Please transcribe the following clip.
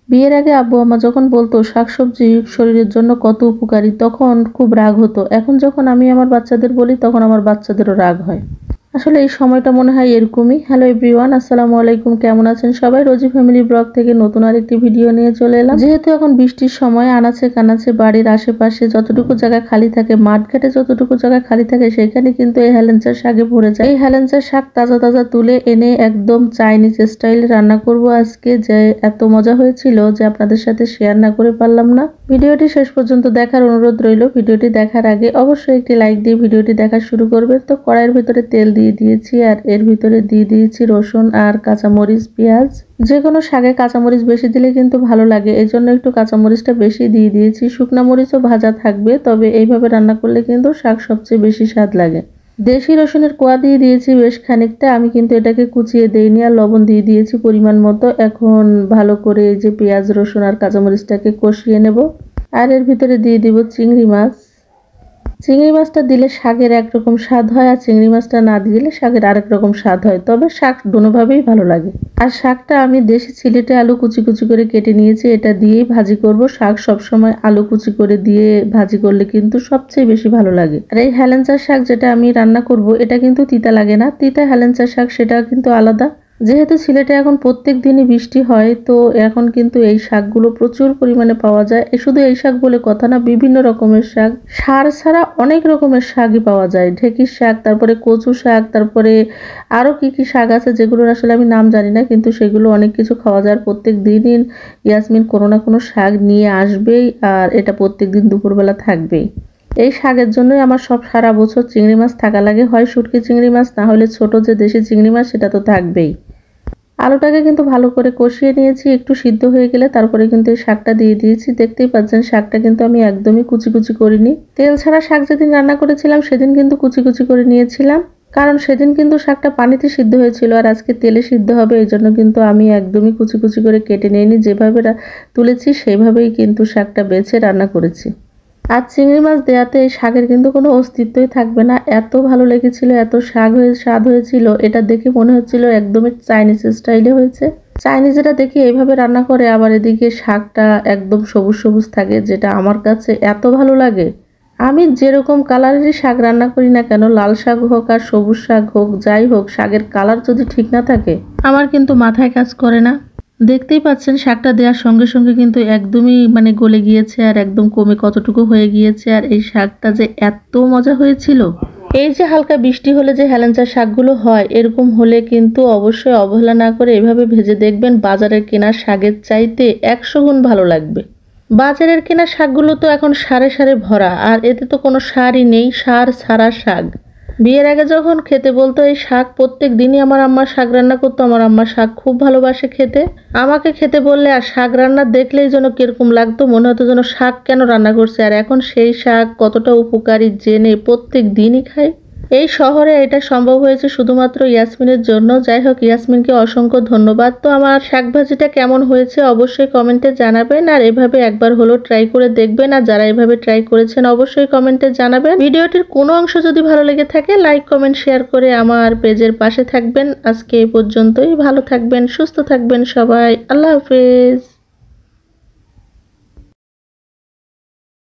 বিয়ের আগে আব্বু আম্মা যখন বলতো শাকসবজি শরীরের জন্য কত উপকারী, তখন খুব রাগ হতো। এখন যখন আমি আমার বাচ্চাদের বলি তখন আমার বাচ্চাদেরও রাগ হয়। আসলে এই সময়টা মনে হয় এরকমই। হ্যালো এভরিওয়ান, আসসালামু আলাইকুম। কেমন আছেন সবাই? রোজি ফ্যামিলি ব্লগ থেকে নতুন আরেকটি ভিডিও নিয়ে চলে এলাম। যেহেতু এখন বৃষ্টির সময়, আনাচে কানাচে বাড়ির আশেপাশে যতটুকু জায়গা খালি থাকে, মাঠ ঘাটে যতটুকু জায়গা খালি থাকে, সেখানে কিন্তু এই হেলেঞ্চার শাকে ভরে যায়। এই হেলেঞ্চার শাক তাজা তাজা তুলে এনে একদম চাইনিজ স্টাইলে রান্না করব আজকে, যে এত মজা হয়েছিল যে আপনাদের সাথে শেয়ার না করে পারলাম না। ভিডিওটি শেষ পর্যন্ত দেখার অনুরোধ রইল। ভিডিওটি দেখার আগে অবশ্যই একটি লাইক দিয়ে ভিডিওটি দেখা শুরু করবেন। তো কড়াইয়ের ভিতরে তেল দিয়ে দিয়েছি, আর এর ভিতরে দিয়ে দিয়েছি রসুন আর কাঁচামরিচ, পেঁয়াজ। যে কোনো শাকে কাঁচামরিচ বেশি দিলে কিন্তু ভালো লাগে, এই জন্য একটু কাঁচামরিচটা বেশি দিয়ে দিয়েছি। শুকনা মরিচও ভাজা থাকবে, তবে এইভাবে রান্না করলে কিন্তু শাক সবচেয়ে বেশি স্বাদ লাগে। দেশি রসুনের কোয়া দিয়ে দিয়েছি বেশ খানিকটা, আমি কিন্তু এটাকে কুচিয়ে দেইনি, আর লবণ দিয়ে দিয়েছি পরিমাণ মতো। এখন ভালো করে এই যে পেঁয়াজ রসুন আর কাঁচামরিচটাকে কষিয়ে নেব। আর এর ভিতরে দিয়ে দিব চিংড়ি মাছ। চিংড়ি মাছটা দিলে শাকের একরকম স্বাদ হয়, আর চিংড়ি মাছটা না দিলে শাকের আরেক রকম স্বাদ হয়, তবে শাক দুনোভাবেই ভালো লাগে। আর শাকটা আমি দেশি ছিলেটে আলু কুচি কুচি করে কেটে নিয়েছি, এটা দিয়েই ভাজি করব। শাক সবসময় আলু কুচি করে দিয়ে ভাজি করলে কিন্তু সবচেয়ে বেশি ভালো লাগে। আর এই হেলেঞ্চার শাক যেটা আমি রান্না করব, এটা কিন্তু তিতা লাগে না। তিতা হেলেঞ্চার শাক সেটা কিন্তু আলাদা। যেহেতু সিলেটে এখন প্রত্যেক দিনই বৃষ্টি হয়, তো এখন কিন্তু এই শাকগুলো প্রচুর পরিমাণে পাওয়া যায়। শুধু এই শাক বলে কথা না, বিভিন্ন রকমের শাক, সার ছাড়া অনেক রকমের শাকই পাওয়া যায়। ঢেঁকির শাক, তারপরে কচু শাক, তারপরে আরো কি কি শাক আছে যেগুলোর আসলে আমি নাম জানি না, কিন্তু সেগুলো অনেক কিছু খাওয়া যায়। প্রত্যেক দিনই ইয়াসমিন কোনো না কোনো শাক নিয়ে আসবেই, আর এটা প্রত্যেক দিন দুপুরবেলা থাকবেই। এই শাকের জন্যই আমার সব সারা বছর চিংড়ি মাছ থাকা লাগে, হয় শুটকি চিংড়ি মাছ, না হলে ছোট যে দেশি চিংড়ি মাছ, সেটা তো থাকবেই। আলুটাকে কিন্তু ভালো করে কষিয়ে নিয়েছি, একটু সিদ্ধ হয়ে গেলে তারপরে কিন্তু এই শাকটা দিয়ে দিয়েছি। দেখতেই পাচ্ছেন শাকটা কিন্তু আমি একদমই কুচি কুচি করিনি। তেল ছাড়া শাক যেদিন রান্না করেছিলাম সেদিন কিন্তু কুচি কুচি করে নিয়েছিলাম, কারণ সেদিন কিন্তু শাকটা পানিতে সিদ্ধ হয়েছিল, আর আজকে তেলে সিদ্ধ হবে, এই জন্য কিন্তু আমি একদমই কুচি কুচি করে কেটে নিইনি। যেভাবে তুলেছি সেইভাবেই কিন্তু শাকটা বেছে রান্না করেছি। আর চিংড়ি মাছ দেওয়াতে এই শাকের কিন্তু কোনো অস্তিত্বই থাকবে না। এত ভালো লেগেছিল, এত স্বাদ হয়েছিল, এটা দেখে মনে হচ্ছিল একদমই চাইনিজ স্টাইলে হয়েছে। চাইনিজরা দেখি এইভাবে রান্না করে, আবার এদিকে শাকটা একদম সবুজ সবুজ থাকে, যেটা আমার কাছে এত ভালো লাগে। আমি যেরকম কালারেরই শাক রান্না করি না কেন, লাল শাক হোক আর সবুজ শাক হোক, যাই হোক, শাকের কালার যদি ঠিক না থাকে আমার কিন্তু মাথায় কাজ করে না। দেখতেই পাচ্ছেন শাকটা দেওয়ার সঙ্গে সঙ্গে কিন্তু একদমই গলে গিয়েছে, আর একদম কমে কতটুকু হয়ে গিয়েছে। আর এই শাকটা যে এত মজা হয়েছিল। এই যে হালকা বৃষ্টি হলে যে হেলেঞ্চার শাকগুলো হয়, এরকম হলে কিন্তু অবশ্যই অবহেলা না করে এভাবে ভেজে দেখবেন। বাজারের কেনা শাকের চাইতে 100 গুণ ভালো লাগবে। বাজারের কেনা শাকগুলো তো এখন সারে সারে ভরা, আর এতে তো কোনো সারই নেই, সার ছাড়া শাক। বিয়ের আগে যখন খেতে বলতো এই শাক, প্রত্যেক দিনই আমার আম্মা শাক রান্না করতো। আমার আম্মা শাক খুব ভালোবাসে খেতে। আমাকে খেতে বললে আর শাক রান্না দেখলেই যেন কিরকম লাগতো, মনে হতো যেন শাক কেন রান্না করছে। আর এখন সেই শাক কতটা উপকারী জেনে প্রত্যেক দিনই খাই। এই শহরে এটা সম্ভব হয়েছে শুধুমাত্র ইয়াসমিনের জন্য। যাই হোক, ইয়াসমিনকে অসংখ্য ধন্যবাদ। তো আমার শাক ভাজিটা কেমন হয়েছে অবশ্যই কমেন্টে জানাবেন, আর এভাবে একবার হলো ট্রাই করে দেখবেন। আর যারা এভাবে ট্রাই করেছেন অবশ্যই কমেন্টে জানাবেন। ভিডিওটির কোনো অংশ যদি ভালো লেগে থাকে লাইক কমেন্ট শেয়ার করে আমার পেজের পাশে থাকবেন। আজকে এই পর্যন্তই। ভালো থাকবেন, সুস্থ থাকবেন সবাই। আল্লাহ হাফেজ।